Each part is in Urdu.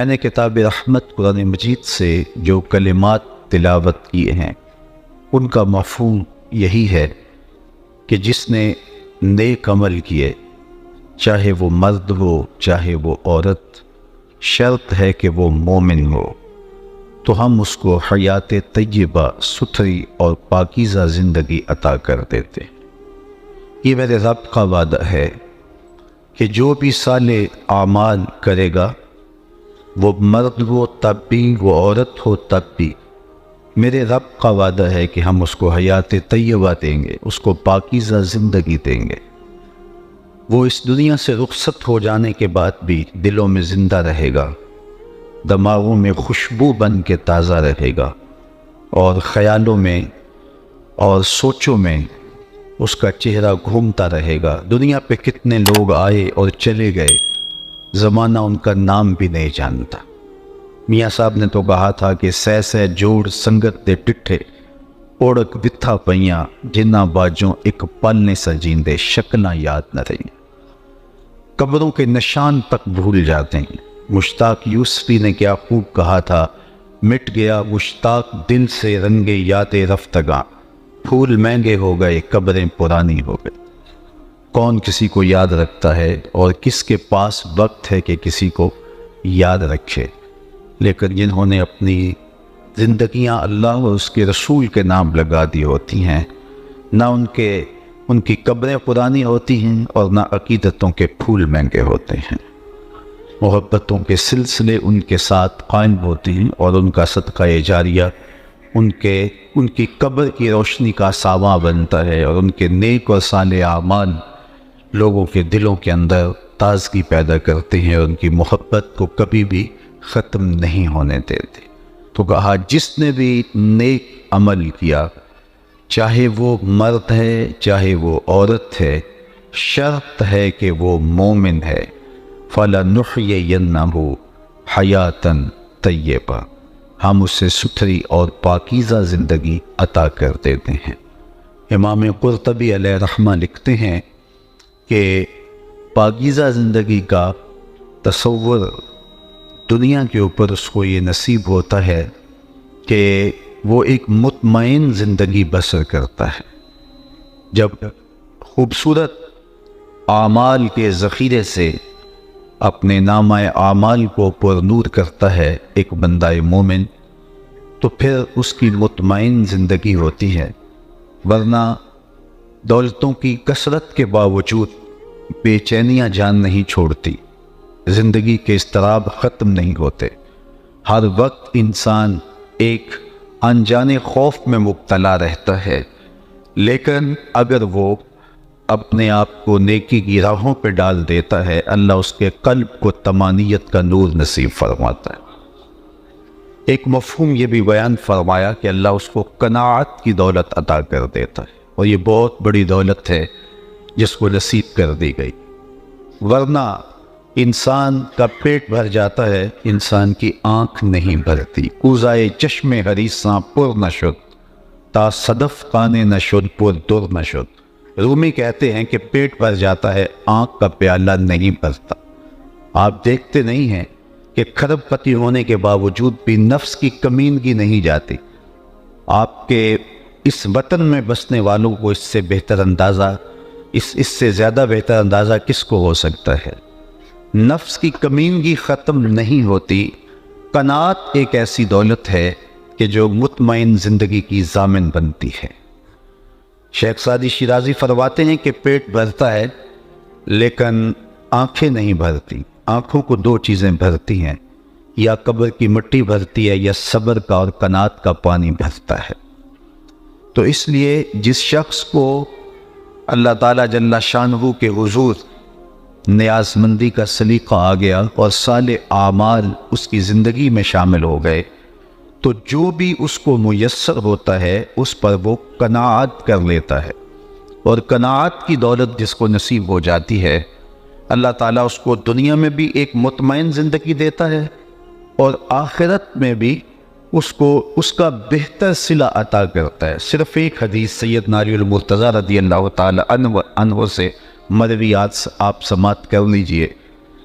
میں نے کتاب رحمت قرآن مجید سے جو کلمات تلاوت کیے ہیں ان کا مفہوم یہی ہے کہ جس نے نیک عمل کیے، چاہے وہ مرد ہو چاہے وہ عورت، شرط ہے کہ وہ مومن ہو، تو ہم اس کو حیات طیبہ، ستھری اور پاکیزہ زندگی عطا کر دیتے۔ یہ میرے رب کا وعدہ ہے کہ جو بھی صالح اعمال کرے گا، وہ مرد ہو تب بھی، وہ عورت ہو تب بھی، میرے رب کا وعدہ ہے کہ ہم اس کو حیات طیبہ دیں گے، اس کو پاکیزہ زندگی دیں گے۔ وہ اس دنیا سے رخصت ہو جانے کے بعد بھی دلوں میں زندہ رہے گا، دماغوں میں خوشبو بن کے تازہ رہے گا، اور خیالوں میں اور سوچوں میں اس کا چہرہ گھومتا رہے گا۔ دنیا پہ کتنے لوگ آئے اور چلے گئے، زمانہ ان کا نام بھی نہیں جانتا۔ میاں صاحب نے تو کہا تھا کہ سہ سہ جوڑ سنگت دے ٹٹھے، اوڑک بتھا پئیاں جنہ باجوں ایک پل نے سجیندے، شکلاں یاد نہ رہی۔ قبروں کے نشان تک بھول جاتے ہیں۔ مشتاق یوسفی نے کیا خوب کہا تھا، مٹ گیا مشتاق دل سے رنگ یاد رفتگاں، پھول مہنگے ہو گئے قبریں پرانی ہو گئی۔ کون کسی کو یاد رکھتا ہے، اور کس کے پاس وقت ہے کہ کسی کو یاد رکھے؟ لیکن جنہوں نے اپنی زندگیاں اللہ اور اس کے رسول کے نام لگا دی ہوتی ہیں، نہ ان کی قبریں پرانی ہوتی ہیں اور نہ عقیدتوں کے پھول مہنگے ہوتے ہیں۔ محبتوں کے سلسلے ان کے ساتھ قائم ہوتے ہیں، اور ان کا صدقہ جاریہ ان کی قبر کی روشنی کا ساواں بنتا ہے، اور ان کے نیک اور صالح اعمال لوگوں کے دلوں کے اندر تازگی پیدا کرتے ہیں، اور ان کی محبت کو کبھی بھی ختم نہیں ہونے دیتے۔ تو کہا جس نے بھی نیک عمل کیا، چاہے وہ مرد ہے چاہے وہ عورت ہے، شرط ہے کہ وہ مومن ہے، فَلَنُحْيِيَنَّهُ حَيَاتًا طَيِّبَةً، ہم اسے ستھری اور پاکیزہ زندگی عطا کر دیتے ہیں۔ امام قرطبی علیہ رحمہ لکھتے ہیں کہ پاکیزہ زندگی کا تصور دنیا کے اوپر اس کو یہ نصیب ہوتا ہے کہ وہ ایک مطمئن زندگی بسر کرتا ہے۔ جب خوبصورت اعمال کے ذخیرے سے اپنے نامہ اعمال کو پر نور کرتا ہے ایک بندہ مومن، تو پھر اس کی مطمئن زندگی ہوتی ہے، ورنہ دولتوں کی کثرت کے باوجود بے چینیاں جان نہیں چھوڑتی، زندگی کے اضطراب ختم نہیں ہوتے، ہر وقت انسان ایک انجانے خوف میں مبتلا رہتا ہے۔ لیکن اگر وہ اپنے آپ کو نیکی کی راہوں پہ ڈال دیتا ہے، اللہ اس کے قلب کو طمانینت کا نور نصیب فرماتا ہے۔ ایک مفہوم یہ بھی بیان فرمایا کہ اللہ اس کو قناعت کی دولت عطا کر دیتا ہے، اور یہ بہت بڑی دولت ہے جس کو نصیب کر دی گئی۔ ورنہ انسان کا پیٹ بھر جاتا ہے، انسان کی آنکھ نہیں بھرتی۔ کوزائے چشم حریصاں پر نشد، تا صدف خانے نشد پر در نشد۔ رومی کہتے ہیں کہ پیٹ بھر جاتا ہے، آنکھ کا پیالہ نہیں بھرتا۔ آپ دیکھتے نہیں ہیں کہ کھرب پتی ہونے کے باوجود بھی نفس کی کمینگی نہیں جاتی۔ آپ کے اس وطن میں بسنے والوں کو اس سے بہتر اندازہ، اس سے زیادہ بہتر اندازہ کس کو ہو سکتا ہے؟ نفس کی کمینگی ختم نہیں ہوتی۔ قناعت ایک ایسی دولت ہے کہ جو مطمئن زندگی کی ضامن بنتی ہے۔ شیخ سعدی شیرازی فرماتے ہیں کہ پیٹ بھرتا ہے لیکن آنکھیں نہیں بھرتی۔ آنکھوں کو دو چیزیں بھرتی ہیں، یا قبر کی مٹی بھرتی ہے، یا صبر کا اور قناعت کا پانی بھرتا ہے۔ تو اس لیے جس شخص کو اللہ تعالیٰ جل شانہ کے حضور نیاز مندی کا سلیقہ آ گیا اور صالح اعمال اس کی زندگی میں شامل ہو گئے، تو جو بھی اس کو میسر ہوتا ہے اس پر وہ قناعت کر لیتا ہے، اور قناعت کی دولت جس کو نصیب ہو جاتی ہے، اللہ تعالیٰ اس کو دنیا میں بھی ایک مطمئن زندگی دیتا ہے، اور آخرت میں بھی اس کا بہتر صلہ عطا کرتا ہے۔ صرف ایک حدیث سیدنا علی المرتضیٰ رضی اللہ تعالی عنہ سے مرویات آپ سماعت کر لیجئے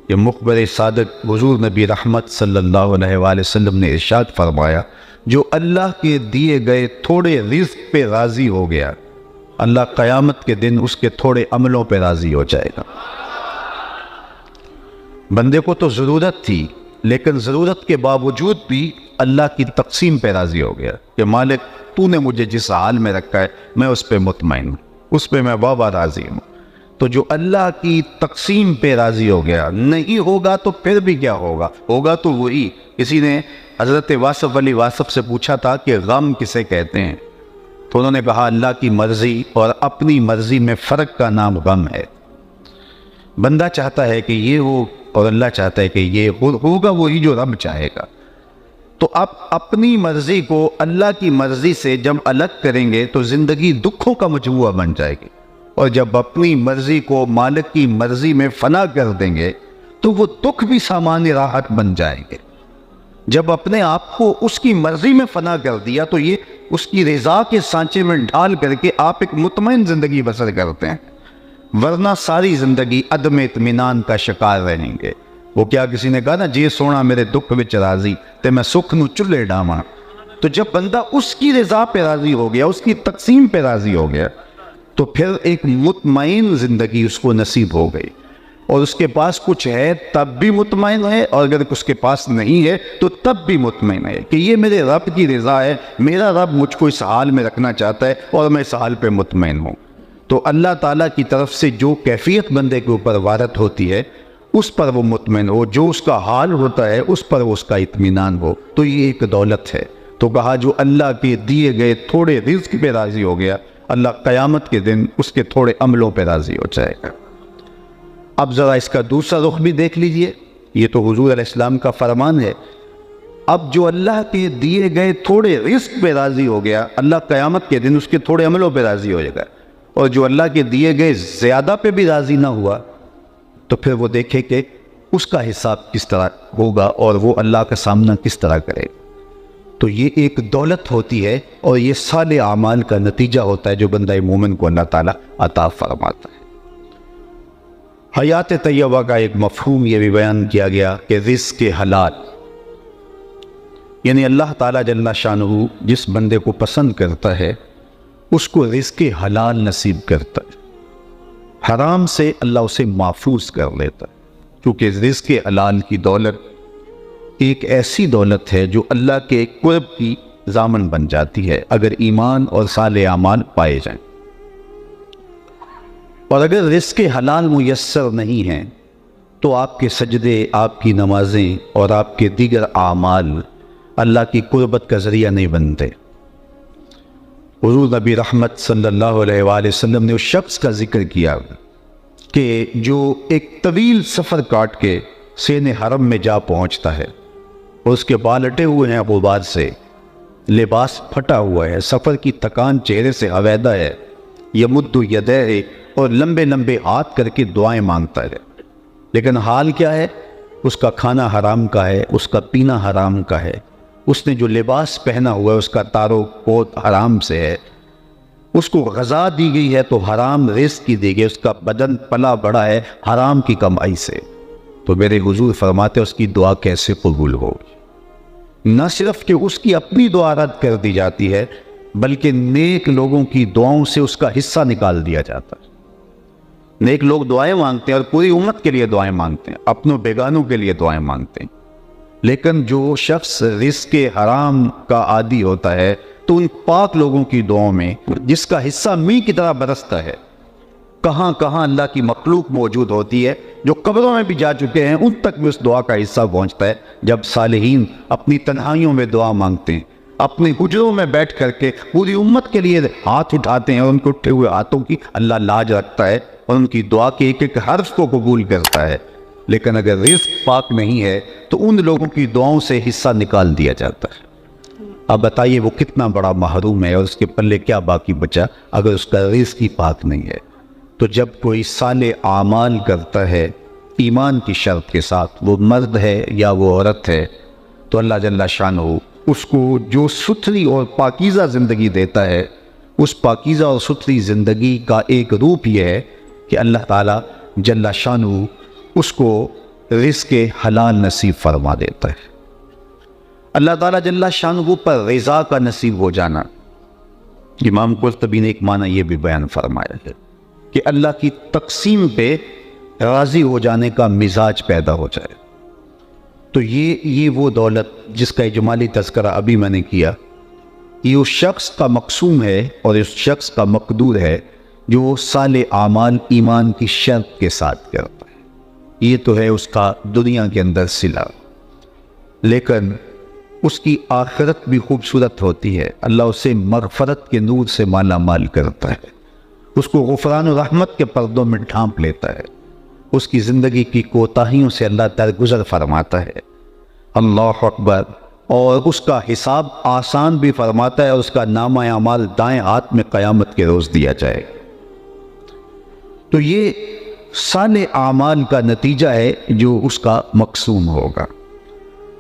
یہ مخبر صادق حضور نبی رحمت صلی اللہ علیہ وآلہ وسلم نے ارشاد فرمایا، جو اللہ کے دیے گئے تھوڑے رزق پہ راضی ہو گیا، اللہ قیامت کے دن اس کے تھوڑے عملوں پہ راضی ہو جائے گا۔ بندے کو تو ضرورت تھی، لیکن ضرورت کے باوجود بھی اللہ کی تقسیم پہ راضی ہو گیا کہ مالک تو نے مجھے جس حال میں رکھا ہے میں اس پہ مطمئن ہوں، اس پہ میں بابا راضی ہوں۔ تو جو اللہ کی تقسیم پہ راضی ہو گیا، نہیں ہوگا تو پھر بھی کیا ہوگا؟ ہوگا تو وہی۔ کسی نے حضرت واصف علی واصف سے پوچھا تھا کہ غم کسے کہتے ہیں، تو انہوں نے کہا اللہ کی مرضی اور اپنی مرضی میں فرق کا نام غم ہے۔ بندہ چاہتا ہے کہ یہ ہو اور اللہ چاہتا ہے کہ یہ ہوگا وہی جو رب چاہے گا۔ تو آپ اپنی مرضی کو اللہ کی مرضی سے جب الگ کریں گے تو زندگی دکھوں کا مجموعہ بن جائے گی، اور جب اپنی مرضی کو مالک کی مرضی میں فنا کر دیں گے تو وہ دکھ بھی سامان راحت بن جائیں گے۔ جب اپنے آپ کو اس کی مرضی میں فنا کر دیا تو یہ اس کی رضا کے سانچے میں ڈھال کر کے آپ ایک مطمئن زندگی بسر کرتے ہیں، ورنہ ساری زندگی عدم اطمینان کا شکار رہیں گے۔ وہ کیا کسی نے کہا نا، جی سونا میرے دکھ وچ راضی تے میں سکھ نو چلے ڈاواں۔ تو جب بندہ اس کی رضا پہ راضی ہو گیا، اس کی تقسیم پہ راضی ہو گیا، تو پھر ایک مطمئن زندگی اس کو نصیب ہو گئی، اور اس کے پاس کچھ ہے تب بھی مطمئن ہے، اور اگر اس کے پاس نہیں ہے تو تب بھی مطمئن ہے کہ یہ میرے رب کی رضا ہے، میرا رب مجھ کو اس حال میں رکھنا چاہتا ہے اور میں اس حال پہ مطمئن ہوں۔ تو اللہ تعالیٰ کی طرف سے جو کیفیت بندے کے اوپر وارد ہوتی ہے اس پر وہ مطمئن ہو، جو اس کا حال ہوتا ہے اس پر اس کا اطمینان ہو، تو یہ ایک دولت ہے۔ تو کہا جو اللہ کے دیے گئے تھوڑے رزق پہ راضی ہو گیا، اللہ قیامت کے دن اس کے تھوڑے عملوں پہ راضی ہو جائے گا۔ اب ذرا اس کا دوسرا رخ بھی دیکھ لیجئے، یہ تو حضور علیہ السلام کا فرمان ہے۔ اب جو اللہ کے دیے گئے تھوڑے رزق پہ راضی ہو گیا، اللہ قیامت کے دن اس کے تھوڑے عملوں پہ راضی ہو جائے گا، اور جو اللہ کے دیے گئے زیادہ پہ بھی راضی نہ ہوا تو پھر وہ دیکھے کہ اس کا حساب کس طرح ہوگا اور وہ اللہ کا سامنا کس طرح کرے گا۔ تو یہ ایک دولت ہوتی ہے، اور یہ صالح اعمال کا نتیجہ ہوتا ہے جو بندہ مومن کو اللہ تعالیٰ عطا فرماتا ہے۔ حیات طیبہ کا ایک مفہوم یہ بھی بیان کیا گیا کہ رزق حلال، یعنی اللہ تعالیٰ جل شانہ جس بندے کو پسند کرتا ہے اس کو رزق حلال نصیب کرتا ہے، حرام سے اللہ اسے محفوظ کر لیتا ہے، کیونکہ رزق حلال کی دولت ایک ایسی دولت ہے جو اللہ کے قرب کی ضامن بن جاتی ہے اگر ایمان اور صالح اعمال پائے جائیں۔ اور اگر رزق حلال میسر نہیں ہیں تو آپ کے سجدے، آپ کی نمازیں اور آپ کے دیگر اعمال اللہ کی قربت کا ذریعہ نہیں بنتے۔ حضور نبی رحمت صلی اللہ علیہ وآلہ وسلم نے اس شخص کا ذکر کیا کہ جو ایک طویل سفر کاٹ کے سین حرم میں جا پہنچتا ہے، اور اس کے بال اٹے ہوئے ہیں غبار سے، لباس پھٹا ہوا ہے، سفر کی تکان چہرے سے علیحدہ ہے، یمد یدیہ، اور لمبے لمبے ہاتھ کر کے دعائیں مانگتا ہے، لیکن حال کیا ہے؟ اس کا کھانا حرام کا ہے، اس کا پینا حرام کا ہے، اس نے جو لباس پہنا ہوا ہے اس کا تارو پوت حرام سے ہے، اس کو غذا دی گئی ہے تو حرام رزق کی دی گئی، اس کا بدن پلا بڑا ہے حرام کی کمائی سے۔ تو میرے حضور فرماتے اس کی دعا کیسے قبول ہوگی؟ نہ صرف کہ اس کی اپنی دعا رد کر دی جاتی ہے، بلکہ نیک لوگوں کی دعاؤں سے اس کا حصہ نکال دیا جاتا ہے۔ نیک لوگ دعائیں مانگتے ہیں اور پوری امت کے لیے دعائیں مانگتے ہیں، اپنوں بیگانوں کے لیے دعائیں مانگتے ہیں، لیکن جو شخص رزق حرام کا عادی ہوتا ہے تو ان پاک لوگوں کی دعاؤں میں جس کا حصہ می کی طرح برستا ہے، کہاں کہاں اللہ کی مخلوق موجود ہوتی ہے، جو قبروں میں بھی جا چکے ہیں ان تک بھی اس دعا کا حصہ پہنچتا ہے۔ جب صالحین اپنی تنہائیوں میں دعا مانگتے ہیں، اپنی حجروں میں بیٹھ کر کے پوری امت کے لیے ہاتھ اٹھاتے ہیں، اور ان کے اٹھے ہوئے ہاتھوں کی اللہ لاج رکھتا ہے اور ان کی دعا کے ایک ایک حرف کو قبول کرتا ہے۔ لیکن اگر رزق پاک نہیں ہے تو ان لوگوں کی دعاؤں سے حصہ نکال دیا جاتا ہے۔ اب بتائیے وہ کتنا بڑا محروم ہے، اور اس کے پلے کیا باقی بچا اگر اس کا رزق ہی پاک نہیں ہے۔ تو جب کوئی صالح اعمال کرتا ہے ایمان کی شرط کے ساتھ، وہ مرد ہے یا وہ عورت ہے، تو اللہ جل شانہ اس کو جو ستھری اور پاکیزہ زندگی دیتا ہے، اس پاکیزہ اور ستھری زندگی کا ایک روپ یہ ہے کہ اللہ تعالیٰ جل شانہ اس کو رزق حلال نصیب فرما دیتا ہے۔ اللہ تعالیٰ جل شانہ پر رضا کا نصیب ہو جانا، امام قرطبی نے ایک معنی یہ بھی بیان فرمایا ہے کہ اللہ کی تقسیم پہ راضی ہو جانے کا مزاج پیدا ہو جائے۔ تو یہ وہ دولت جس کا اجمالی تذکرہ ابھی میں نے کیا، یہ اس شخص کا مقسوم ہے اور اس شخص کا مقدور ہے جو صالح اعمال ایمان کی شرط کے ساتھ کرتا ہے۔ یہ تو ہے اس کا دنیا کے اندر صلہ، لیکن اس کی آخرت بھی خوبصورت ہوتی ہے۔ اللہ اسے مغفرت کے نور سے مالا مال کرتا ہے، اس کو غفران و رحمت کے پردوں میں ڈھانپ لیتا ہے، اس کی زندگی کی کوتاہیوں سے اللہ درگزر فرماتا ہے، اللہ اکبر، اور اس کا حساب آسان بھی فرماتا ہے، اور اس کا نامہ اعمال دائیں ہاتھ میں قیامت کے روز دیا جائے۔ تو یہ صالح اعمال کا نتیجہ ہے جو اس کا مقسوم ہوگا،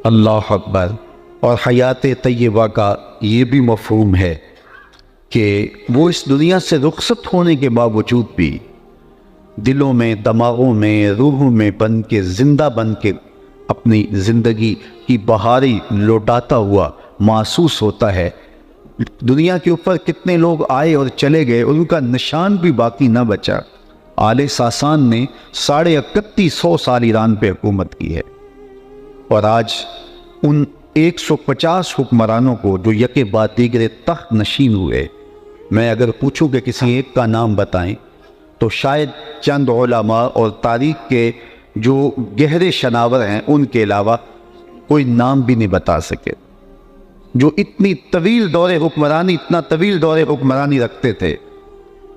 اللہ اکبر۔ اور حیات طیبہ کا یہ بھی مفہوم ہے کہ وہ اس دنیا سے رخصت ہونے کے باوجود بھی دلوں میں، دماغوں میں، روحوں میں بن کے، زندہ بن کے اپنی زندگی کی بہاری لوٹاتا ہوا محسوس ہوتا ہے۔ دنیا کے اوپر کتنے لوگ آئے اور چلے گئے، ان کا نشان بھی باقی نہ بچا۔ آل ساسان نے 3150 سال ایران پہ حکومت کی ہے، اور آج ان 150 حکمرانوں کو جو یکے بعد دیگرے تخت نشین ہوئے، میں اگر پوچھوں کہ کسی ایک کا نام بتائیں تو شاید چند علماء اور تاریخ کے جو گہرے شناور ہیں ان کے علاوہ کوئی نام بھی نہیں بتا سکے، جو اتنا طویل دور حکمرانی رکھتے تھے،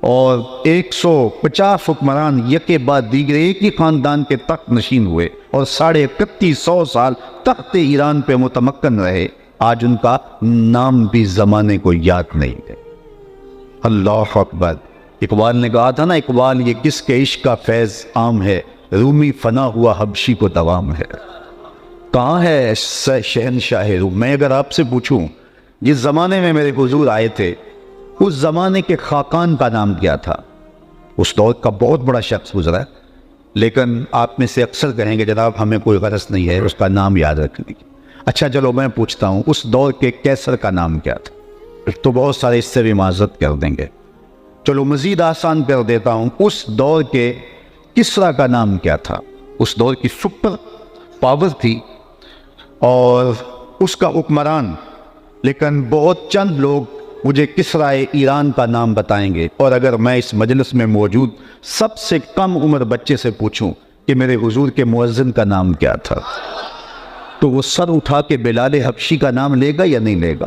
اور 150 حکمران یکے بعد دیگرے ایک ہی خاندان کے تخت نشین ہوئے اور 3150 سال تخت ایران پہ متمکن رہے، آج ان کا نام بھی زمانے کو یاد نہیں ہے، اللہ اکبر۔ اقبال نے کہا تھا نا، اقبال یہ کس کے عشق کا فیض عام ہے، رومی فنا ہوا حبشی کو دوام ہے۔ کہاں ہے شہنشاہ روم؟ میں اگر آپ سے پوچھوں جس زمانے میں میرے حضور آئے تھے اس زمانے کے خاقان کا نام کیا تھا؟ اس دور کا بہت بڑا شخص گزرا ہے، لیکن آپ میں سے اکثر کہیں گے جناب ہمیں کوئی غرض نہیں ہے اس کا نام یاد رکھنے کی۔ اچھا چلو میں پوچھتا ہوں، اس دور کے کیسر کا نام کیا تھا؟ تو بہت سارے اس سے بھی معذرت کر دیں گے۔ چلو مزید آسان کر دیتا ہوں، اس دور کے کسرا کا نام کیا تھا؟ اس دور کی سپر پاور تھی اور اس کا حکمران، لیکن بہت چند لوگ مجھے کسرائے ایران کا نام بتائیں گے، اور اگر میں اس مجلس میں موجود سب سے کم عمر بچے سے پوچھوں کہ میرے حضور کے مؤذن کا نام کیا تھا، تو وہ سر اٹھا کے بلال حبشی کا نام لے گا یا نہیں لے گا؟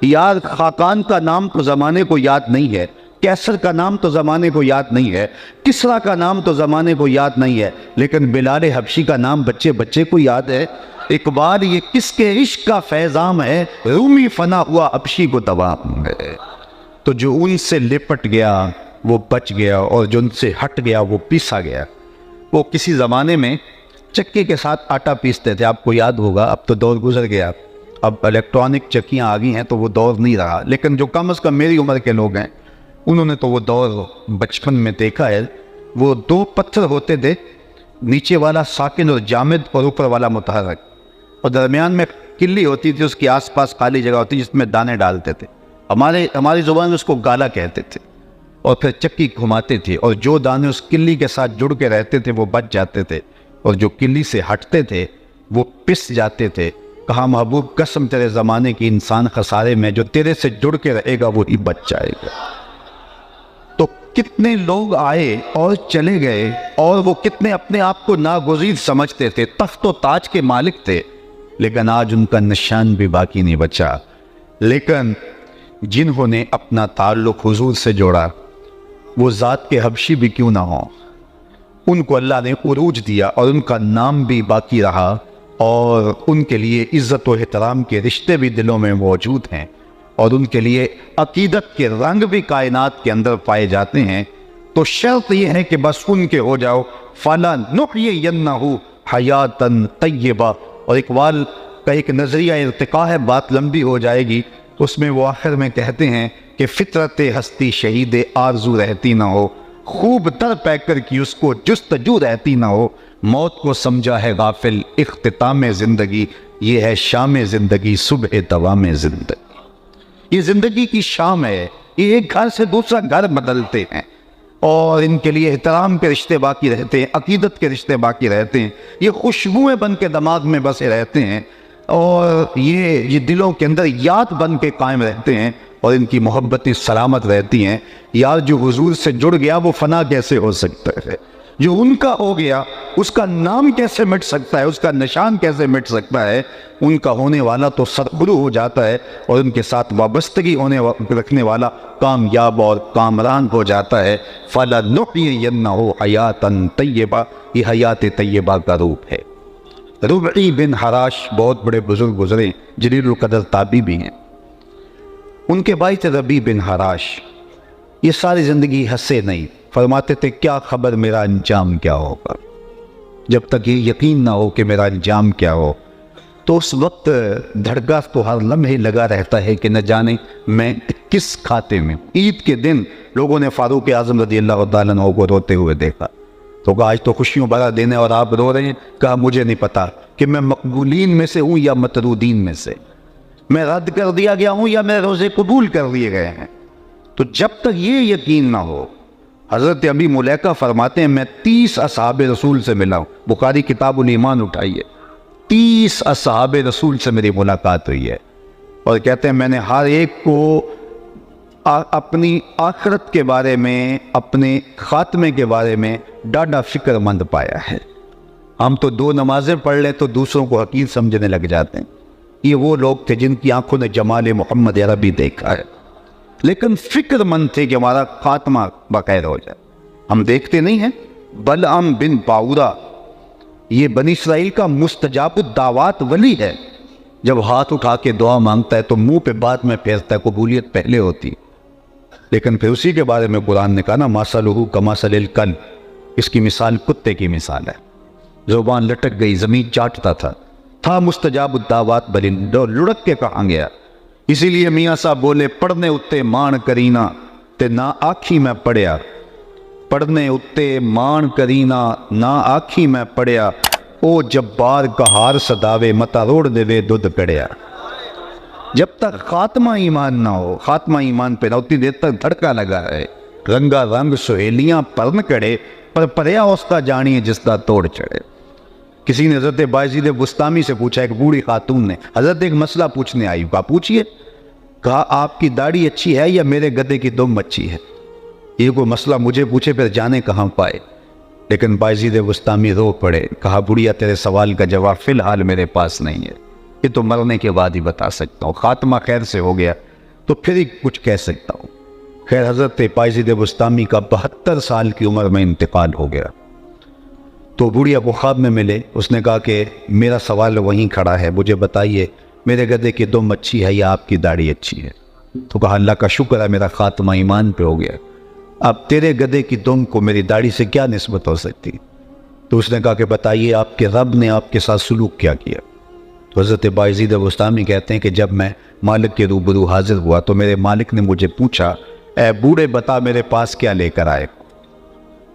یار خاقان کا نام تو زمانے کو یاد نہیں ہے، کیسر کا نام تو زمانے کو یاد نہیں ہے، کسرا کا نام تو زمانے کو یاد نہیں ہے، لیکن بلال حبشی کا نام بچے بچے کو یاد ہے۔ اقبال یہ کس کے عشق کا فیضام ہے، رومی فنا ہوا حبشی کو دوام ہے۔ تو جو ان سے لپٹ گیا وہ بچ گیا، اور جو ان سے ہٹ گیا وہ پیسا گیا۔ وہ کسی زمانے میں چکی کے ساتھ آٹا پیستے تھے، آپ کو یاد ہوگا، اب تو دور گزر گیا، اب الیکٹرانک چکیاں آ گئی ہیں تو وہ دور نہیں رہا، لیکن جو کم از کم میری عمر کے لوگ ہیں انہوں نے تو وہ دور بچپن میں دیکھا ہے۔ وہ 2 پتھر ہوتے تھے، نیچے والا ساکن اور جامد اور اوپر والا متحرک، اور درمیان میں کلی ہوتی تھی، اس کے آس پاس خالی جگہ ہوتی جس میں دانے ڈالتے تھے، ہماری زبان میں اس کو گالا کہتے تھے، اور پھر چکی گھماتے تھے، اور جو دانے اس کلی کے ساتھ جڑ کے رہتے تھے وہ بچ جاتے تھے، اور جو کلی سے ہٹتے تھے وہ پس جاتے تھے۔ کہا محبوب قسم تیرے زمانے کی انسان خسارے میں، جو تیرے سے جڑ کے رہے گا وہی بچ جائے گا۔ تو کتنے لوگ آئے اور چلے گئے، اور وہ کتنے اپنے آپ کو ناگزیر سمجھتے تھے، تخت و تاج کے مالک تھے، لیکن آج ان کا نشان بھی باقی نہیں بچا۔ لیکن جنہوں نے اپنا تعلق حضور سے جوڑا، وہ ذات کے حبشی بھی کیوں نہ ہوں، ان کو اللہ نے عروج دیا، اور ان کا نام بھی باقی رہا، اور ان کے لیے عزت و احترام کے رشتے بھی دلوں میں موجود ہیں، اور ان کے لیے عقیدت کے رنگ بھی کائنات کے اندر پائے جاتے ہیں۔ تو شرط یہ ہے کہ بس ان کے ہو جاؤ، فَلَنُحْيِيَنَّهُ حَيَاتًا طَيِّبَةً۔ اور اقبال کا ایک نظریہ ارتقاء ہے، بات لمبی ہو جائے گی، اس میں وہ آخر میں کہتے ہیں کہ فطرت ہستی شہید آرزو رہتی نہ ہو، خوب در پے کر کی اس کو جستجو رہتی نہ ہو، موت کو سمجھا ہے غافل اختتام زندگی، یہ ہے شام زندگی صبح دوام زندگی۔ یہ زندگی کی شام ہے، یہ ایک گھر سے دوسرا گھر بدلتے ہیں اور ان کے لیے احترام کے رشتے باقی رہتے ہیں، عقیدت کے رشتے باقی رہتے ہیں، یہ خوشبوئیں بن کے دماغ میں بسے رہتے ہیں اور یہ دلوں کے اندر یاد بن کے قائم رہتے ہیں اور ان کی محبتیں سلامت رہتی ہیں۔ یار جو حضور سے جڑ گیا وہ فنا کیسے ہو سکتا ہے؟ جو ان کا ہو گیا اس کا نام کیسے مٹ سکتا ہے؟ اس کا نشان کیسے مٹ سکتا ہے؟ ان کا ہونے والا تو سرخرو ہو جاتا ہے اور ان کے ساتھ وابستگی رکھنے والا کامیاب اور کامران ہو جاتا ہے۔ فَلَنُحْيِيَنَّهُ حَيَاتًا طَيِّبَةً، یہ حیات طیبہ کا روپ ہے۔ ربعی بن حراش بہت بڑے بزرگ گزرے، جلیل القدر تابعی بھی ہیں۔ ان کے بھائی تھے ربیع بن حراش، یہ ساری زندگی ہنسے نہیں، فرماتے تھے کیا خبر میرا انجام کیا ہوگا، جب تک یہ یقین نہ ہو کہ میرا انجام کیا ہو تو اس وقت دھڑکا تو ہر لمحے لگا رہتا ہے کہ نہ جانے میں کس کھاتے میں۔ عید کے دن لوگوں نے فاروق اعظم رضی اللہ تعالیٰ عنہ کو روتے ہوئے دیکھا تو کہا آج تو خوشیوں بھرا دن ہے اور آپ رو رہے ہیں۔ کہا مجھے نہیں پتا کہ میں مقبولین میں سے ہوں یا مطرودین میں سے، میں رد کر دیا گیا ہوں یا میرے روزے قبول کر دیے گئے ہیں۔ تو جب تک یہ یقین نہ ہو، حضرت ابی ملیکہ فرماتے ہیں میں 30 اصحاب رسول سے ملا ہوں، بخاری کتاب الایمان اٹھائیے، 30 اصحاب رسول سے میری ملاقات ہوئی ہے اور کہتے ہیں میں نے ہر ایک کو اپنی آخرت کے بارے میں، اپنے خاتمے کے بارے میں ڈاڈا فکر مند پایا ہے۔ ہم تو 2 نمازیں پڑھ لیں تو دوسروں کو حقیر سمجھنے لگ جاتے ہیں۔ یہ وہ لوگ تھے جن کی آنکھوں نے جمال محمد عربی دیکھا ہے، لیکن فکر مند تھے کہ ہمارا خاتمہ بخیر ہو جائے۔ ہم دیکھتے نہیں ہیں بلعام بن باورا، یہ بنی اسرائیل کا مستجاب الدعوات ولی ہے، جب ہاتھ اٹھا کے دعا مانگتا ہے تو منہ پہ بعد میں پھیرتا ہے، قبولیت پہلے ہوتی، لیکن پھر اسی کے بارے میں قرآن نے کہا نا مثلہ کمثل الکلب، اس کی مثال کتے کی مثال ہے، زبان لٹک گئی، زمین چاٹتا تھا مستجاب الدعوات ولی، لڑک کے کہا گیا۔ اسی لیے میاں صاحب بولے پڑھنے اتے مان کرینا تے نہ آکھی میں پڑھیا، پڑھنے اتے مان کرینا نہ آکھی میں پڑھیا، او جبار کہار صداوے متا روڑ دے وے دودھ کڑیا۔ جب تک خاتمہ ایمان نہ ہو، خاتمہ ایمان پہ نہ اتنی دیر تک دھڑکا لگا ہے، رنگا رنگ سہیلیاں پرن کڑے پر پریا استا جانی جس دا توڑ چڑھے۔ کسی نے حضرت بایزید بسطامی سے پوچھا، ایک بوڑھی خاتون نے، حضرت ایک مسئلہ پوچھنے آئی، کہا پوچھئے، کہا آپ کی داڑھی اچھی ہے یا میرے گدے کی دم اچھی ہے؟ یہ کوئی مسئلہ مجھے پوچھے پھر جانے کہاں پائے۔ لیکن بایزید بسطامی رو پڑے، کہا بڑھیا تیرے سوال کا جواب فی الحال میرے پاس نہیں ہے، یہ تو مرنے کے بعد ہی بتا سکتا ہوں، خاتمہ خیر سے ہو گیا تو پھر ہی کچھ کہہ سکتا ہوں۔ خیر حضرت بایزید بسطامی کا 72 سال کی عمر میں انتقال ہو گیا تو بڑھیا کو خواب میں ملے، اس نے کہا کہ میرا سوال وہیں کھڑا ہے، مجھے بتائیے میرے گدے کی دم اچھی ہے یا آپ کی داڑھی اچھی ہے؟ تو کہا اللہ کا شکر ہے میرا خاتمہ ایمان پہ ہو گیا، اب تیرے گدے کی دم کو میری داڑھی سے کیا نسبت ہو سکتی؟ تو اس نے کہا کہ بتائیے آپ کے رب نے آپ کے ساتھ سلوک کیا کیا؟ تو حضرت بایزید بسطامی کہتے ہیں کہ جب میں مالک کے روبرو حاضر ہوا تو میرے مالک نے مجھے پوچھا اے بوڑھے بتا میرے پاس کیا لے کر آئے؟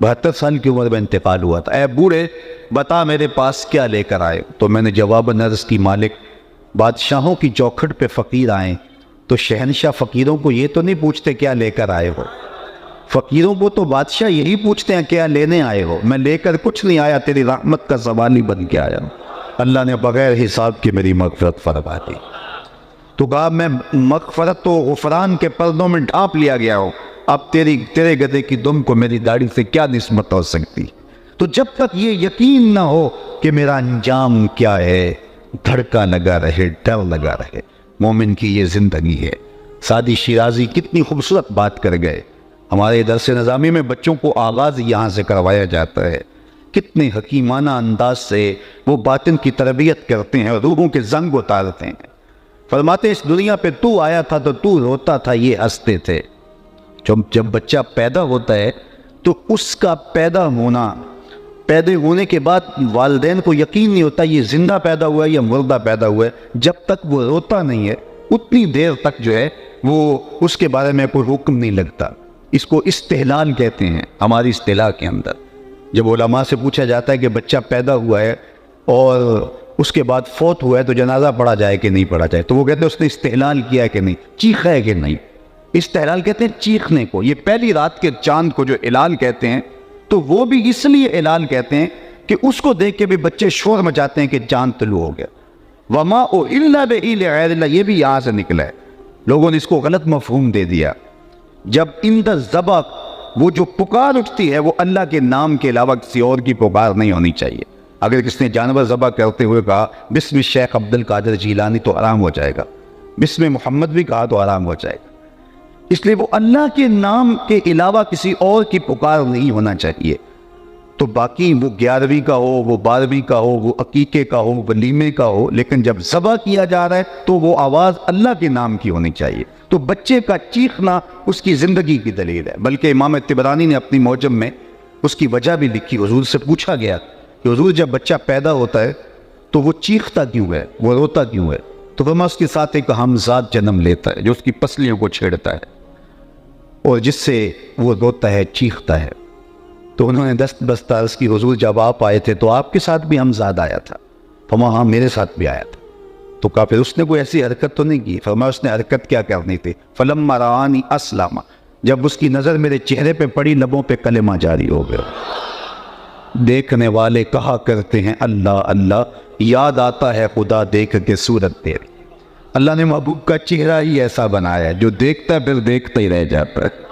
72 سال کی عمر میں انتقال ہوا تھا، اے بوڑھے بتا میرے پاس کیا لے کر آئے؟ تو میں نے جواباً عرض کی مالک بادشاہوں کی چوکھٹ پہ فقیر آئیں تو شہنشاہ فقیروں کو یہ تو نہیں پوچھتے کیا لے کر آئے ہو، فقیروں کو تو بادشاہ یہی پوچھتے ہیں کیا لینے آئے ہو، میں لے کر کچھ نہیں آیا، تیری رحمت کا سوالی بن کے آیا ہوں، اللہ نے بغیر حساب کی میری مغفرت فرما دی۔ تو کہا میں مغفرت و غفران کے پردوں میں ڈھانپ لیا گیا ہوں، اب تیرے گدے کی دم کو میری داڑھی سے کیا نسبت ہو سکتی؟ تو جب تک یہ یقین نہ ہو کہ میرا انجام کیا ہے، دھڑکا لگا رہے، ڈر لگا رہے۔ مومن کی یہ زندگی ہے۔ سعدی شیرازی کتنی خوبصورت بات کر گئے، ہمارے درس نظامی میں بچوں کو آغاز یہاں سے کروایا جاتا ہے، کتنے حکیمانہ انداز سے وہ باطن کی تربیت کرتے ہیں، روحوں کے زنگ اتارتے ہیں۔ فرماتے اس دنیا پہ تو آیا تھا تو تو روتا تھا، یہ ہنستے تھے۔ جب بچہ پیدا ہوتا ہے تو اس کا پیدا ہونے کے بعد والدین کو یقین نہیں ہوتا یہ زندہ پیدا ہوا ہے یا مردہ پیدا ہوا ہے، جب تک وہ روتا نہیں ہے اتنی دیر تک جو ہے وہ اس کے بارے میں کوئی حکم نہیں لگتا۔ اس کو استحلال کہتے ہیں ہماری اصطلاح کے اندر۔ جب علماء سے پوچھا جاتا ہے کہ بچہ پیدا ہوا ہے اور اس کے بعد فوت ہوا ہے تو جنازہ پڑھا جائے کہ نہیں پڑھا جائے، تو وہ کہتے ہیں اس نے استحلال کیا ہے کہ نہیں، چیخا ہے کہ نہیں۔ استحلال کہتے ہیں چیخنے کو۔ یہ پہلی رات کے چاند کو جو ہلال کہتے ہیں تو وہ بھی اس لیے ہلال کہتے ہیں کہ اس کو دیکھ کے بھی بچے شور مچاتے ہیں کہ چاند طلوع ہو گیا۔ وما الا بہ لغیر اللہ، یہ بھی یہاں سے نکلا ہے، لوگوں نے اس کو غلط مفہوم دے دیا۔ جب عند الذبح وہ جو پکار اٹھتی ہے وہ اللہ کے نام کے علاوہ کسی اور کی پکار نہیں ہونی چاہیے۔ اگر کس نے جانور ذبح کرتے ہوئے کہا بسم شیخ عبد القادر جیلانی تو حرام ہو جائے گا، بسم محمد بھی کہا تو حرام ہو جائے گا۔ اس لیے وہ اللہ کے نام کے علاوہ کسی اور کی پکار نہیں ہونا چاہیے۔ تو باقی وہ 11ویں کا ہو، وہ 12ویں کا ہو، وہ عقیقے کا ہو، ولیمے کا ہو، لیکن جب ذبح کیا جا رہا ہے تو وہ آواز اللہ کے نام کی ہونی چاہیے۔ تو بچے کا چیخنا اس کی زندگی کی دلیل ہے۔ بلکہ امام طبرانی نے اپنی معجم میں اس کی وجہ بھی لکھی۔ حضور سے پوچھا گیا کہ حضور جب بچہ پیدا ہوتا ہے تو وہ چیختا کیوں ہے، وہ روتا کیوں ہے؟ تو فرمایا اس کے ساتھ ایک ہمزاد جنم لیتا ہے جو اس کی پسلیوں کو چھیڑتا ہے اور جس سے وہ روتا ہے، چیختا ہے۔ تو انہوں نے دست بست عرض کی حضور جب آپ آئے تھے تو آپ کے ساتھ بھی ہمزاد آیا تھا؟ فرمایا ہاں میرے ساتھ بھی آیا تھا۔ تو کہا پھر اس نے کوئی ایسی حرکت تو نہیں کی؟ فرمایا اس نے حرکت کیا کرنی تھی؟ فلما رآنی اسلم، جب اس کی نظر میرے چہرے پہ پڑی لبوں پہ کلمہ جاری ہو گیا۔ دیکھنے والے کہا کرتے ہیں اللہ اللہ، یاد آتا ہے خدا دیکھ کے صورت تیری۔ اللہ نے محبوب کا چہرہ ہی ایسا بنایا ہے جو دیکھتا ہے پھر دیکھتا ہی رہ جاتا ہے۔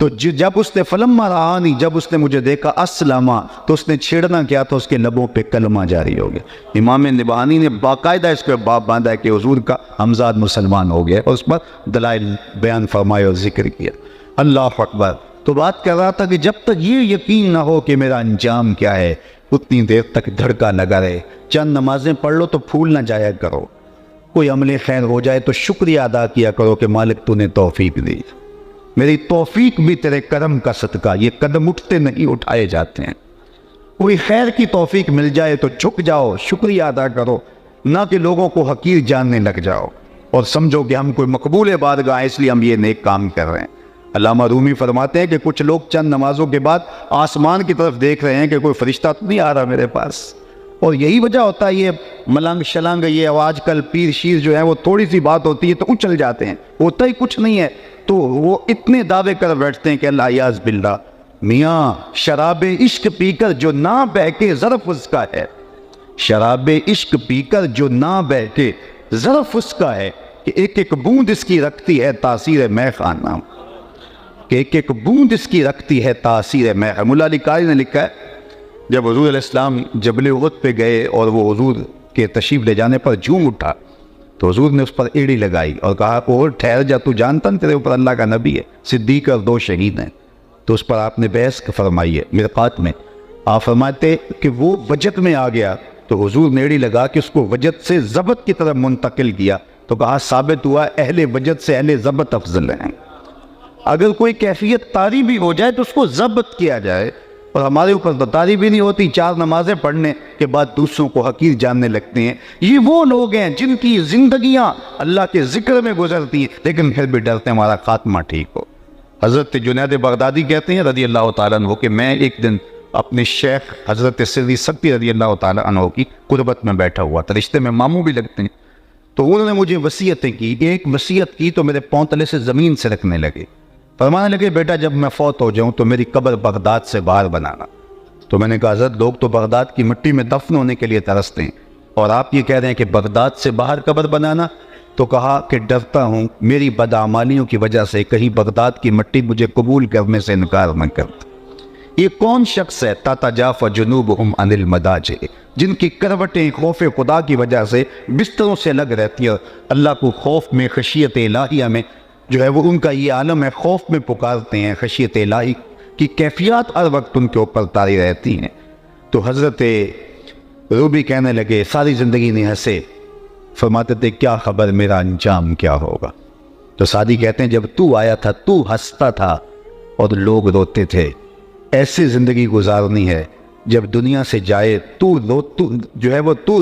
تو جب اس نے فلما رآنی، جب اس نے مجھے دیکھا اسلما، تو اس نے چھیڑنا کیا تھا؟ اس کے لبوں پہ کلمہ جاری ہو گیا۔ امام نبہانی نے باقاعدہ اس کو باب باندھا ہے کہ حضور کا ہمزاد مسلمان ہو گیا اور اس پر دلائل بیان فرمائے اور ذکر کیا۔ اللہ اکبر۔ تو بات کر رہا تھا کہ جب تک یہ یقین نہ ہو کہ میرا انجام کیا ہے اتنی دیر تک دھڑکا لگا رہے۔ چند نمازیں پڑھ لو تو پھول نہ جایا کرو، کوئی عمل خیر ہو جائے تو شکریہ ادا کیا کرو کہ مالک تو نے توفیق دی، میری توفیق بھی تیرے کرم کا صدقہ، یہ قدم اٹھتے نہیں اٹھائے جاتے ہیں۔ کوئی خیر کی توفیق مل جائے تو جھک جاؤ، شکریہ ادا کرو، نہ کہ لوگوں کو حقیر جاننے لگ جاؤ اور سمجھو کہ ہم کوئی مقبول بارگاہ اس لیے ہم یہ نیک کام کر رہے ہیں۔ علامہ رومی فرماتے ہیں کہ کچھ لوگ چند نمازوں کے بعد آسمان کی طرف دیکھ رہے ہیں کہ کوئی فرشتہ تو نہیں آ رہا میرے پاس، اور یہی وجہ ہوتا ہے یہ ملنگ شلنگ، یہ آج کل پیر شیر جو ہے وہ تھوڑی سی بات ہوتی ہے تو اچل جاتے ہیں، ہوتا ہی کچھ نہیں ہے، تو وہ اتنے دعوے کر بیٹھتے ہیں کہ اللہ یاز باللہ۔ میاں شراب عشق پی کر جو نہ بہکے ظرف اس کا ہے، شراب عشق پی کر جو نہ بہکے ظرف اس کا ہے، کہ ایک ایک بوند اس کی رکھتی ہے تاثیر میں خانہ، کہ ایک ایک بوند اس کی رکھتی ہے تاثیر میں۔ مولا علی قاری نے لکھا ہے جب حضور علیہ السلام جبل احد پہ گئے اور وہ حضور کے تشریف لے جانے پر جھوم اٹھا تو حضور نے اس پر ایڑی لگائی اور کہا اور ٹھہر جا، تو جانتا تیرے اوپر اللہ کا نبی ہے، صدیق اور 2 شہید ہیں۔ تو اس پر آپ نے بحث فرمائی ہے مرقات میں، آپ فرماتے کہ وہ وجد میں آ گیا تو حضور نے ایڑی لگا کہ اس کو وجد سے ضبط کی طرف منتقل کیا، تو کہا ثابت ہوا اہل وجد سے اہل ضبط افضل ہیں۔ اگر کوئی کیفیت طاری بھی ہو جائے تو اس کو ضبط کیا جائے، اور ہمارے اوپر تو طاری بھی نہیں ہوتی، 4 نمازیں پڑھنے کے بعد دوسروں کو حقیر جاننے لگتے ہیں۔ یہ وہ لوگ ہیں جن کی زندگیاں اللہ کے ذکر میں گزرتی ہیں لیکن پھر بھی ڈرتے ہیں ہمارا خاتمہ ٹھیک ہو۔ حضرت جنید بغدادی کہتے ہیں رضی اللہ تعالیٰ عنہ کہ میں ایک دن اپنے شیخ حضرت سری سکتی رضی اللہ تعالیٰ عنہ کی قربت میں بیٹھا ہوا تھا، رشتے میں ماموں بھی لگتے ہیں، تو انہوں نے مجھے وصیتیں کی، ایک وصیت کی تو میرے پاؤں تلے سے زمین سے رکھنے لگے، فرمانے لگے بیٹا جب میں فوت ہو جاؤں تو میری قبر بغداد سے باہر بنانا۔ تو میں نے کہا حضرت لوگ تو بغداد کی مٹی میں دفن ہونے کے لیے ترستے ہیں اور آپ یہ کہہ رہے ہیں کہ بغداد سے باہر قبر بنانا؟ تو کہا کہ ڈرتا ہوں میری بدعمالیوں کی وجہ سے کہیں بغداد کی مٹی مجھے قبول کرنے سے انکار نہ کرتا۔ یہ کون شخص ہے تتجافی جنوبہم عن المضاجع، جن کی کروٹیں خوف خدا کی وجہ سے بستروں سے الگ رہتی ہے، اللہ کو خوف میں، خشیت الہیہ میں جو ہے وہ ان کا یہ عالم ہے، خوف میں پکارتے ہیں، خشیت الہی کی کیفیات ہر وقت ان کے اوپر طاری رہتی ہیں۔ تو حضرت روبی کہنے لگے ساری زندگی نہیں ہنسے، فرماتے تھے کیا خبر میرا انجام کیا ہوگا؟ تو سعدی کہتے ہیں جب تو آیا تھا تو ہنستا تھا اور لوگ روتے تھے، ایسی زندگی گزارنی ہے جب دنیا سے جائے تو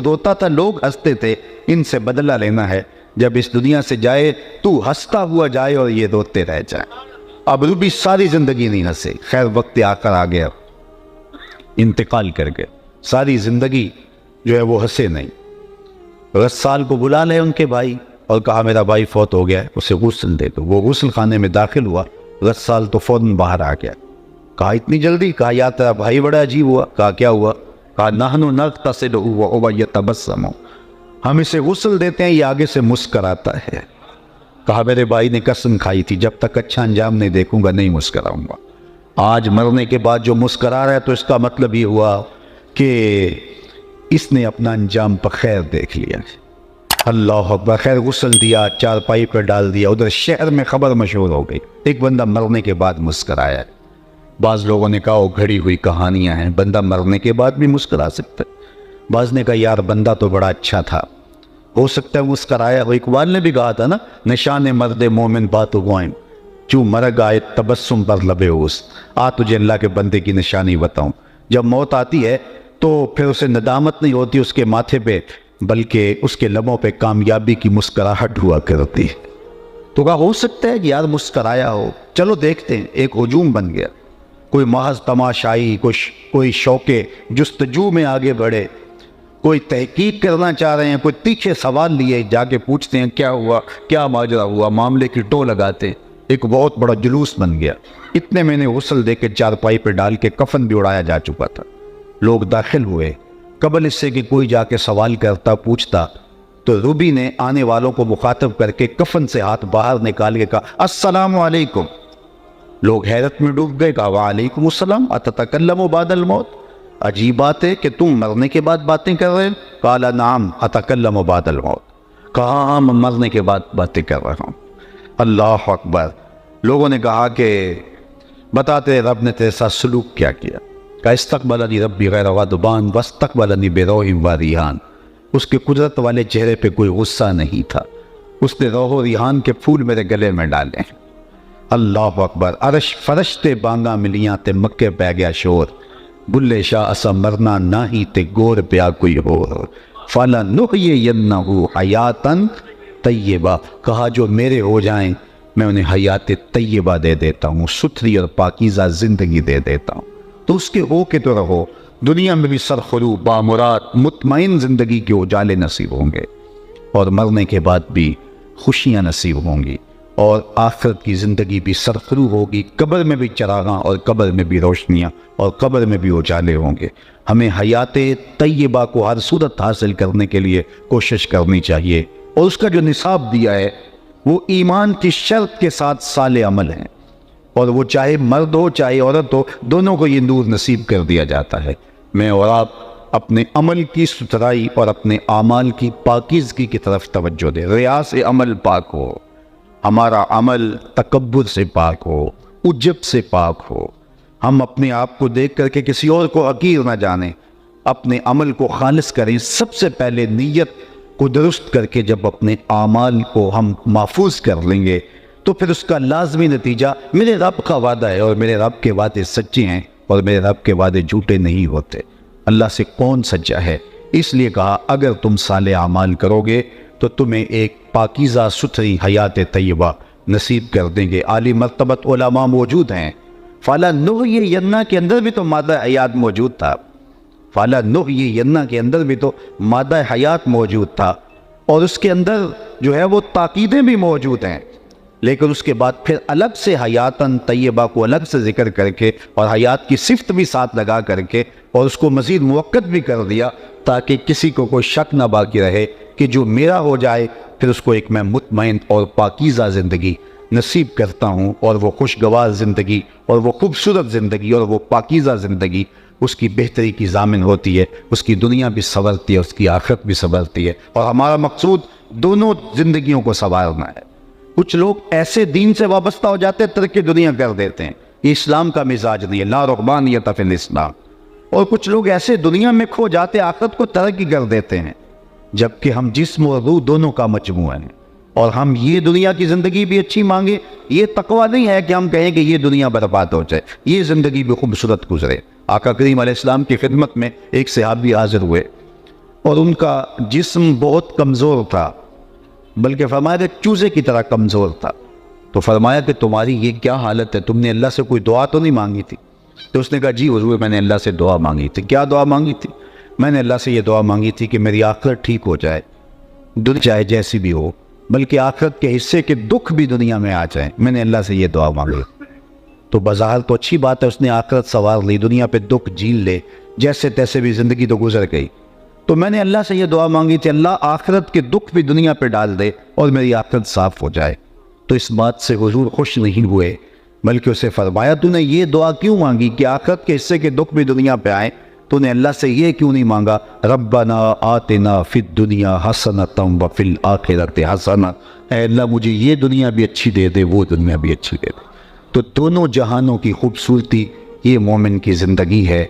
روتا تھا لوگ ہنستے تھے، ان سے بدلہ لینا ہے، جب اس دنیا سے جائے تو ہنستا ہوا جائے اور یہ روتے رہ جائے۔ اب روبی ساری زندگی نہیں ہنسے، خیر وقت آ کر آ گیا، انتقال کر گئے، ساری زندگی جو ہے وہ ہنسے نہیں۔ غسال کو بلا لے ان کے بھائی اور کہا میرا بھائی فوت ہو گیا ہے، اسے غسل دے دو۔ وہ غسل خانے میں داخل ہوا، غسال تو فوراً باہر آ گیا۔ کہا اتنی جلدی؟ کہا یا تیرا بھائی بڑا عجیب ہوا۔ کہا کیا ہوا؟ کہا نحن نغتسل وهو يتبسم، ہم اسے غسل دیتے ہیں یہ آگے سے مسکراتا ہے۔ کہا میرے بھائی نے قسم کھائی تھی جب تک اچھا انجام نہیں دیکھوں گا نہیں مسکراؤں گا، آج مرنے کے بعد جو مسکرا رہا ہے تو اس کا مطلب یہ ہوا کہ اس نے اپنا انجام پر خیر دیکھ لیا۔ اللہ اکبر، خیر غسل دیا، چارپائی پر ڈال دیا، ادھر شہر میں خبر مشہور ہو گئی ایک بندہ مرنے کے بعد مسکرایا ہے۔ بعض لوگوں نے کہا وہ گھڑی ہوئی کہانیاں ہیں، بندہ مرنے کے بعد بھی مسکرا سکتا ہے۔ بعض نے کہا یار بندہ تو بڑا اچھا تھا، ہو سکتا ہے مسکرایا ہو۔ اقبال نے بھی کہا تھا نا، نشان مرد مومن بات گوائم چوں مرگ آئے تبسم پر لبے اوس، آ تجھے اللہ کے بندے کی نشانی بتاؤں۔ جب موت آتی ہے تو پھر اسے ندامت نہیں ہوتی اس کے ماتھے پہ، بلکہ اس کے لبوں پہ کامیابی کی مسکراہٹ ہوا کرتی ہے۔ تو کہا ہو سکتا ہے کہ یار مسکرایا ہو، چلو دیکھتے ہیں۔ ایک ہجوم بن گیا، کوئی محض تماشائی، کوئی شوق جستجو میں آگے بڑھے، کوئی تحقیق کرنا چاہ رہے ہیں، کوئی تیکھے سوال لیے جا کے پوچھتے ہیں کیا ہوا، کیا ماجرا ہوا، معاملے کی ٹو لگاتے ہیں۔ ایک بہت بڑا جلوس بن گیا۔ اتنے میں نے غسل دے کے چارپائی پہ ڈال کے کفن بھی اڑایا جا چکا تھا۔ لوگ داخل ہوئے، قبل اس سے کہ کوئی جا کے سوال کرتا پوچھتا تو روبی نے آنے والوں کو مخاطب کر کے کفن سے ہاتھ باہر نکال کے کہا السلام علیکم۔ لوگ حیرت میں ڈوب گئے، کہا وعلیکم السلام اتتکلم بعد الموت، عجیب بات ہے کہ تم مرنے کے بعد باتیں کر رہے ہیں۔ قال نعم اتکلم بعد الموت، کہا ہاں میں مرنے کے بعد باتیں کر رہا ہوں۔ اللہ اکبر۔ لوگوں نے کہا کہ بتاتے رب نے تیرے ساتھ سلوک کیا کیا؟ کہا استقبلنی ربی غیر غضبان واستقبلنی بروح وریحان، اس کے قدرت والے چہرے پہ کوئی غصہ نہیں تھا، اس نے روح و ریحان کے پھول میرے گلے میں ڈالے ہیں۔ اللہ اکبر۔ عرش فرشتے بانگا ملیاں تے مکے پہ گیا شور، بلے شاہ اسا مرنا نہ ہی تے گور پیا کوئی ہور، فَلَنُحْيِيَنَّهُ حَيَاتًا طیبہ، کہا جو میرے ہو جائیں میں انہیں حیات طیبہ دے دیتا ہوں، ستھری اور پاکیزہ زندگی دے دیتا ہوں۔ تو اس کے ہو کے تو رہو، دنیا میں بھی سرخرو بامراد مطمئن زندگی کے اجالے نصیب ہوں گے، اور مرنے کے بعد بھی خوشیاں نصیب ہوں گی، اور آخرت کی زندگی بھی سرخرو ہوگی، قبر میں بھی چراغاں اور قبر میں بھی روشنیاں اور قبر میں بھی اجالے ہوں گے۔ ہمیں حیات طیبہ کو ہر صورت حاصل کرنے کے لیے کوشش کرنی چاہیے، اور اس کا جو نصاب دیا ہے وہ ایمان کی شرط کے ساتھ صالح عمل ہیں، اور وہ چاہے مرد ہو چاہے عورت ہو، دونوں کو یہ نور نصیب کر دیا جاتا ہے۔ میں اور آپ اپنے عمل کی ستھرائی اور اپنے اعمال کی پاکیزگی کی طرف توجہ دیں، ریا سے عمل پاک ہو، ہمارا عمل تکبر سے پاک ہو، عجب سے پاک ہو، ہم اپنے آپ کو دیکھ کر کے کسی اور کو حقیر نہ جانیں، اپنے عمل کو خالص کریں۔ سب سے پہلے نیت کو درست کر کے جب اپنے اعمال کو ہم محفوظ کر لیں گے تو پھر اس کا لازمی نتیجہ میرے رب کا وعدہ ہے، اور میرے رب کے وعدے سچے ہیں، اور میرے رب کے وعدے جھوٹے نہیں ہوتے۔ اللہ سے کون سچا ہے؟ اس لیے کہا اگر تم صالح اعمال کرو گے تو تمہیں ایک پاکیزہ ستھری حیات طیبہ نصیب کر دیں گے۔ عالی مرتبت علماء موجود ہیں۔ فَلَنُحْيِيَنَّ کے اندر بھی تو مادہ حیات موجود تھا، فَلَنُحْيِيَنَّ کے اندر بھی تو مادہ حیات موجود تھا، اور اس کے اندر جو ہے وہ تاکیدیں بھی موجود ہیں، لیکن اس کے بعد پھر الگ سے حیاتاً طیبہ کو الگ سے ذکر کر کے اور حیات کی صفت بھی ساتھ لگا کر کے اور اس کو مزید موقت بھی کر دیا تاکہ کسی کو کوئی شک نہ باقی رہے کہ جو میرا ہو جائے پھر اس کو ایک میں مطمئن اور پاکیزہ زندگی نصیب کرتا ہوں، اور وہ خوشگوار زندگی اور وہ خوبصورت زندگی اور وہ پاکیزہ زندگی اس کی بہتری کی ضامن ہوتی ہے، اس کی دنیا بھی سنورتی ہے، اس کی آخرت بھی سنورتی ہے، اور ہمارا مقصود دونوں زندگیوں کو سنوارنا ہے۔ کچھ لوگ ایسے دین سے وابستہ ہو جاتے ہیں ترک دنیا کر دیتے ہیں، یہ اسلام کا مزاج نہیں ہے، لا رغبانیت فی الاسلام، اور کچھ لوگ ایسے دنیا میں کھو جاتے آخرت کو ترک کر دیتے ہیں، جبکہ ہم جسم اور روح دونوں کا مجموعہ ہیں، اور ہم یہ دنیا کی زندگی بھی اچھی مانگے۔ یہ تقویٰ نہیں ہے کہ ہم کہیں کہ یہ دنیا برباد ہو جائے، یہ زندگی بھی خوبصورت گزرے۔ آقا کریم علیہ السلام کی خدمت میں ایک صحابی حاضر ہوئے اور ان کا جسم بہت کمزور تھا، بلکہ فرمایا چوزے کی طرح کمزور تھا، تو فرمایا کہ تمہاری یہ کیا حالت ہے، تم نے اللہ سے کوئی دعا تو نہیں مانگی تھی؟ تو اس نے کہا جی حضور میں نے اللہ سے دعا مانگی تھی۔ کیا دعا مانگی تھی؟ میں نے اللہ سے یہ دعا مانگی تھی کہ میری آخرت ٹھیک ہو جائے، دنیا چاہے جیسی بھی ہو، بلکہ آخرت کے حصے کے دکھ بھی دنیا میں آ جائیں، میں نے اللہ سے یہ دعا مانگی۔ تو بظاہر تو اچھی بات ہے، اس نے آخرت سنوار لی، دنیا پہ دکھ جھیل لے، جیسے تیسے بھی زندگی تو گزر گئی۔ تو میں نے اللہ سے یہ دعا مانگی تھی اللہ آخرت کے دکھ بھی دنیا پہ ڈال دے اور میری آخرت صاف ہو جائے۔ تو اس بات سے حضور خوش نہیں ہوئے، بلکہ اسے فرمایا تو نے یہ دعا کیوں مانگی کہ آخرت کے حصے کے دکھ بھی دنیا پہ آئیں؟ تو نے اللہ سے یہ کیوں نہیں مانگا ربنا آتنا فی الدنیا حسنۃ وفی الآخرۃ حسنۃ، اے اللہ مجھے یہ دنیا بھی اچھی دے دے، وہ دنیا بھی اچھی دے دے۔ تو دونوں جہانوں کی خوبصورتی یہ مومن کی زندگی ہے۔